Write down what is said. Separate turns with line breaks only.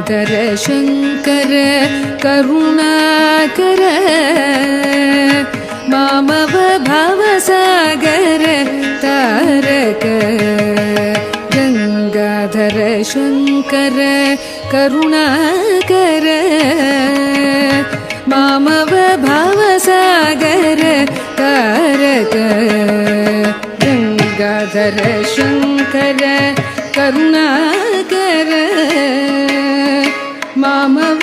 गङ्गाधर शङ्कर करुणाकर मामव भवसागर तारक गङ्गाधर शङ्कर करुणाकर मामव भवसागर तारक गङ्गाधर शङ्कर करुणाकर मामव